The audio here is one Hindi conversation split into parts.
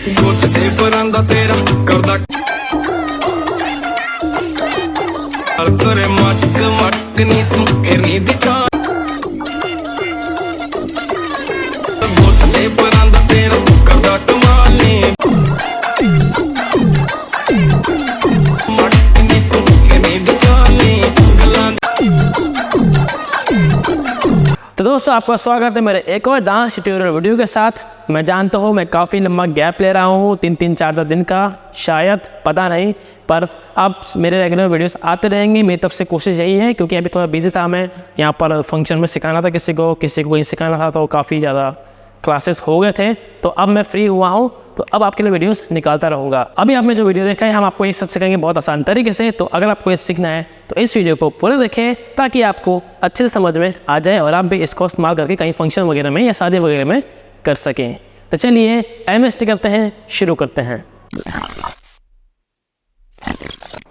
घुटते परांदा तेरा करदा करे मटक मटक नी तू फिर नी दिखा घुटते परांदा तेरा करदा कमाल नी मटक नी तू फिर नी दिखा नी गल्लां। तो दोस्तों आपका स्वागत है मेरे एक और डांस ट्यूटोरियल वीडियो के साथ। मैं जानता हूँ मैं काफ़ी लंबा गैप ले रहा हूँ, 3-4 दिन का, शायद पता नहीं, पर अब मेरे रेगुलर वीडियोस आते रहेंगे। मेरी तरफ से कोशिश यही है, क्योंकि अभी थोड़ा बिजी था। मैं यहाँ पर फंक्शन में सिखाना था किसी को कहीं सिखाना था, तो काफ़ी ज़्यादा क्लासेस हो गए थे। तो अब मैं फ्री हुआ हूँ, तो अब आपके लिए वीडियोस निकालता रहूँगा। अभी आपने जो वीडियो देखा है, हम आपको ये सब सिखाएंगे बहुत आसान तरीके से। तो अगर आपको ये सीखना है तो इस वीडियो को पूरे देखें, ताकि आपको अच्छे से समझ में आ जाए और आप भी इसको इस्तेमाल करके कहीं फंक्शन वगैरह में या शादी वगैरह में कर सकें। तो चलिए टाइम वेस्ट करते हैं, शुरू करते हैं।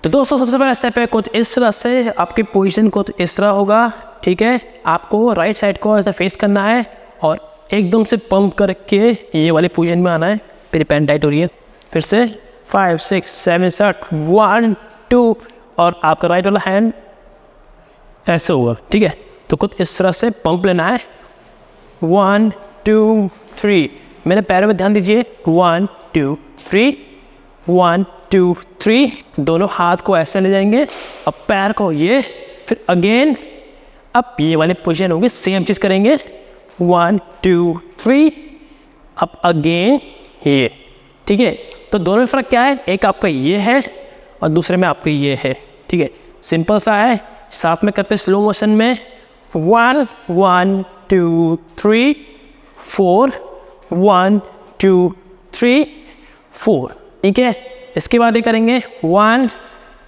तो दोस्तों सबसे पहला स्टेप है कुछ इस तरह से, आपकी पोजीशन कुछ इस तरह होगा, ठीक है। आपको राइट साइड को ऐसे फेस करना है और एकदम से पंप करके ये वाली पोजीशन में आना है। फिर पैन टाइट हो रही है, फिर से 5 6 7 8 1 2 और आपका राइट वाला हैंड ऐसे होगा, ठीक है। तो कुछ इस तरह से पंप लेना है। 1 2 3, मेरे पैरों में ध्यान दीजिए। 1 2 3 1 2 3, दोनों हाथ को ऐसे ले जाएंगे, अब पैर को ये, फिर अगेन अब ये वाली पोजीशन होगी, सेम चीज़ करेंगे। 1 2 3, अब अगेन ये, ठीक है। तो दोनों में फ़र्क क्या है, एक आपका ये है और दूसरे में आपका ये है, ठीक है। सिंपल सा है, साथ में करते स्लो मोशन में। 1 1 2 3 4 1 2 3 4, ठीक है। इसके बाद ये करेंगे 1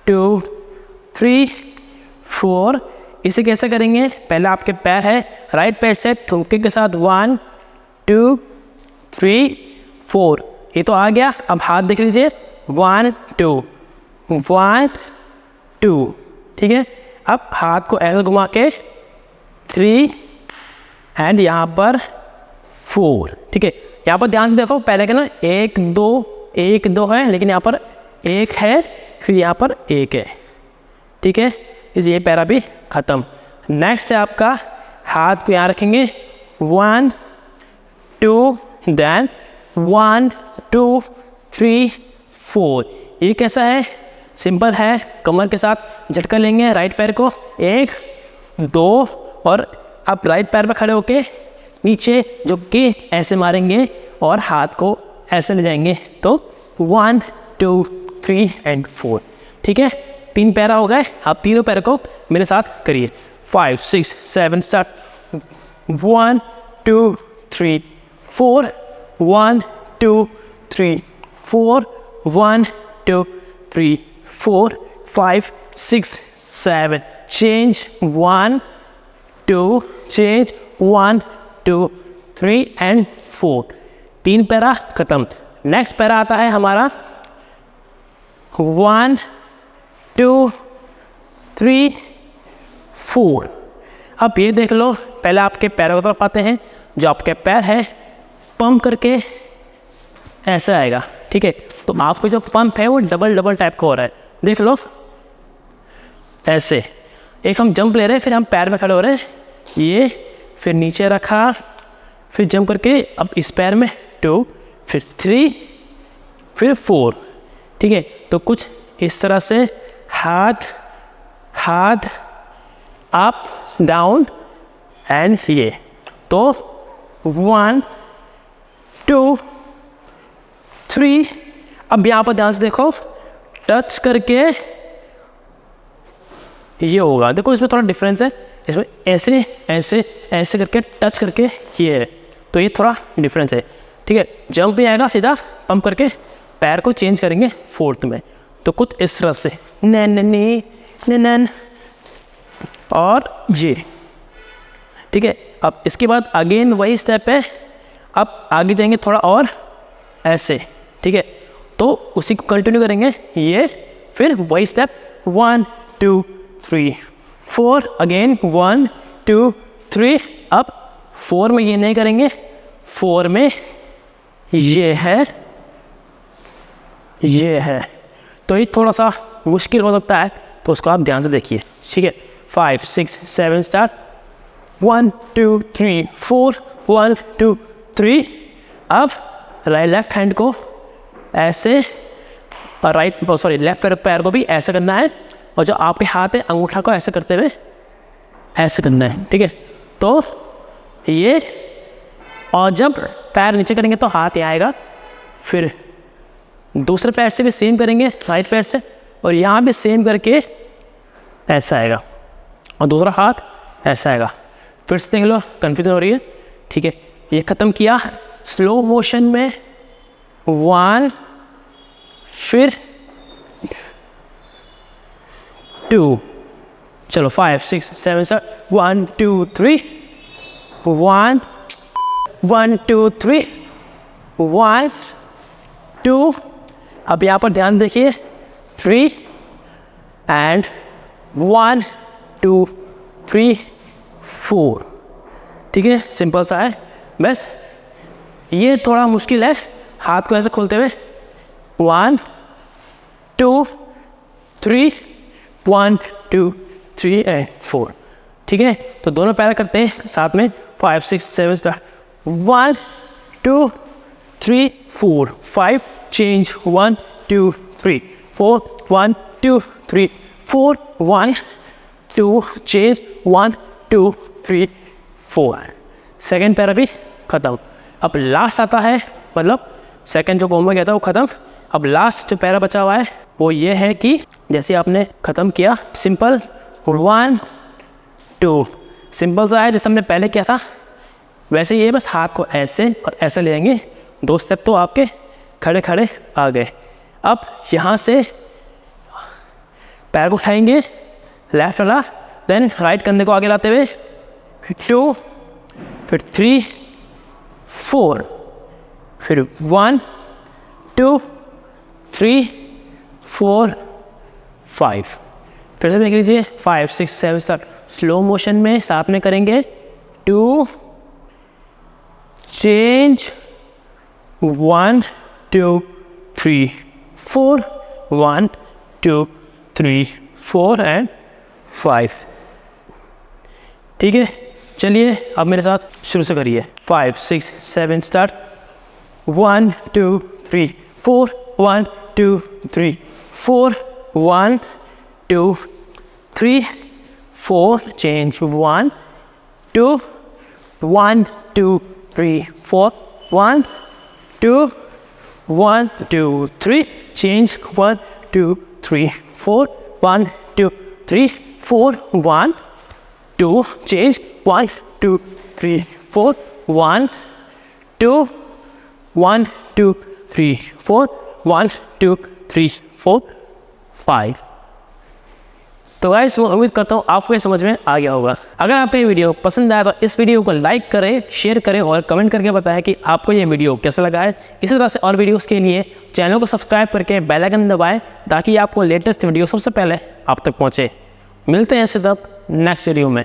2 3 4। इसे कैसे करेंगे, पहले आपके पैर है, राइट पैर से ठुमके के साथ 1 2 3 4, ये तो आ गया। अब हाथ देख लीजिए, 1 2 1 2, ठीक है। अब हाथ को ऐसे घुमा के 3 एंड यहाँ पर 4, ठीक है। यहाँ पर ध्यान से देखो, पहले के ना 1 2 है, लेकिन यहाँ पर 1 है, फिर यहाँ पर 1 है, ठीक है। इस ये पैरा भी ख़त्म। नेक्स्ट है आपका, हाथ को यहाँ रखेंगे, 1 2 देन 1 2 3 4। ये कैसा है, सिंपल है, कमर के साथ झटका लेंगे राइट पैर को, 1 2 और आप राइट पैर पर खड़े होके नीचे झुक के ऐसे मारेंगे और हाथ को ऐसे ले जाएंगे। तो 1 2 3 एंड 4, ठीक है। 3 पैरा हो गए। आप तीनों पैर को मेरे साथ करिए। 5 6 7 start. 1 2 3 4 1 2 3 4 1 2 3 4 5 6 7 change 1 2 change 1 2 3 and 4। 3 para खत्म। नेक्स्ट पैरा आता है हमारा 1 2 3 4। अब ये देख लो, पहले आपके पैरों की तरफ आते हैं। जो आपके पैर है, पंप करके ऐसे आएगा, ठीक है। तो आपको जो पंप है वो डबल टाइप का हो रहा है, देख लो ऐसे। एक हम जंप ले रहे हैं, फिर हम पैर में खड़े हो रहे हैं, ये फिर नीचे रखा, फिर जंप करके अब इस पैर में 2 फिर 3 फिर 4, ठीक है। तो कुछ इस तरह से हाथ अप डाउन एंड ये। तो 1 2 3, अब यहाँ पर ध्यान से देखो, टच करके ये होगा। देखो इसमें थोड़ा डिफरेंस है, इसमें ऐसे ऐसे ऐसे करके टच करके ये है, तो ये थोड़ा डिफरेंस है, ठीक है। जंप भी आएगा, सीधा पंप करके पैर को चेंज करेंगे 4th में। तो कुछ इस तरह से नैन और ये, ठीक है। अब इसके बाद अगेन वही स्टेप है, अब आगे जाएंगे थोड़ा और ऐसे, ठीक है। तो उसी को कंटिन्यू करेंगे, ये फिर वही स्टेप 1 2 3 4 अगेन 1 2 3। अब 4 में ये नहीं करेंगे, 4 में ये है ये है। तो ये थोड़ा सा मुश्किल हो सकता है, तो उसको आप ध्यान से देखिए, ठीक है। 5 6 7 स्टार्ट। 1 2 3 4 1 2 3। अब लेफ्ट हैंड को ऐसे, लेफ्ट पैर को भी ऐसे करना है, और जो आपके हाथ है अंगूठा को ऐसे करते हुए ऐसे करना है, ठीक है। तो ये, और जब पैर नीचे करेंगे तो हाथ यहाँ आएगा, फिर दूसरे पैर से भी सेम करेंगे, राइट पैर से, और यहाँ भी सेम करके ऐसा आएगा, और दूसरा हाथ ऐसा आएगा। फिर से देख लो, कन्फ्यूजन हो रही है, ठीक है। ये ख़त्म किया स्लो मोशन में, 1, फिर 2, चलो 5 6 7 7 1 2 3 1 1 2 3 1 2। अब यहाँ पर ध्यान देखिए, 3 एंड 1 2 3 4, ठीक है। सिंपल सा है, बस ये थोड़ा मुश्किल है, हाथ को ऐसे खोलते हुए 1 2 3 1 2 3 एंड 4, ठीक है। तो दोनों पैर करते हैं साथ में, 5 6 7 स्टार्ट। 1 2 3 4 5 change, 1 2 3 4 1 2 3 4 1 2 change, 1 2 3 4। सेकेंड पैर अभी ख़त्म। अब लास्ट आता है, मतलब सेकेंड जो कॉम्बो गया था वो ख़त्म। अब लास्ट जो पैरा बचा हुआ है वो ये है कि जैसे आपने ख़त्म किया, सिंपल 1 2, सिंपल सा है जैसे हमने पहले किया था वैसे, ये बस हाथ को ऐसे और ऐसे ले जाएंगे, 2 स्टेप तो आपके खड़े खड़े आ गए। अब यहाँ से पैर को उठाएंगे लेफ्ट वाला, देन राइट कंधे को आगे लाते हुए 2, फिर 3 4, फिर 1 2 3 4 5। फिर से देख लीजिए, 5 6 7 7 स्लो मोशन में साथ में करेंगे, 2 चेंज, 1 2 3 4 1 2 3 4 एंड 5, ठीक है। चलिए अब मेरे साथ शुरू से करिए, 5 6 7 स्टार्ट। 1 2 3 4 1 2 3 4 1 2 3 4 change, 1 2 1 2 3 4 1 2 1 2 3 change, 1 2 3 4 1 2 3 4 1 2 change, 1 2 3 4 1 2 1 2 3 4 1 2 3 4 5। तो गाइस मैं उम्मीद करता हूँ आपको ये समझ में आ गया होगा। अगर आपको ये वीडियो पसंद आया तो इस वीडियो को लाइक करें, शेयर करें और कमेंट करके बताएं कि आपको ये वीडियो कैसा लगा है। इसी तरह से और वीडियोस के लिए चैनल को सब्सक्राइब करके बेल आइकन दबाएं ताकि आपको लेटेस्ट वीडियो सबसे पहले आप तक पहुँचे। मिलते हैं सिर्फ नेक्स्ट वीडियो में।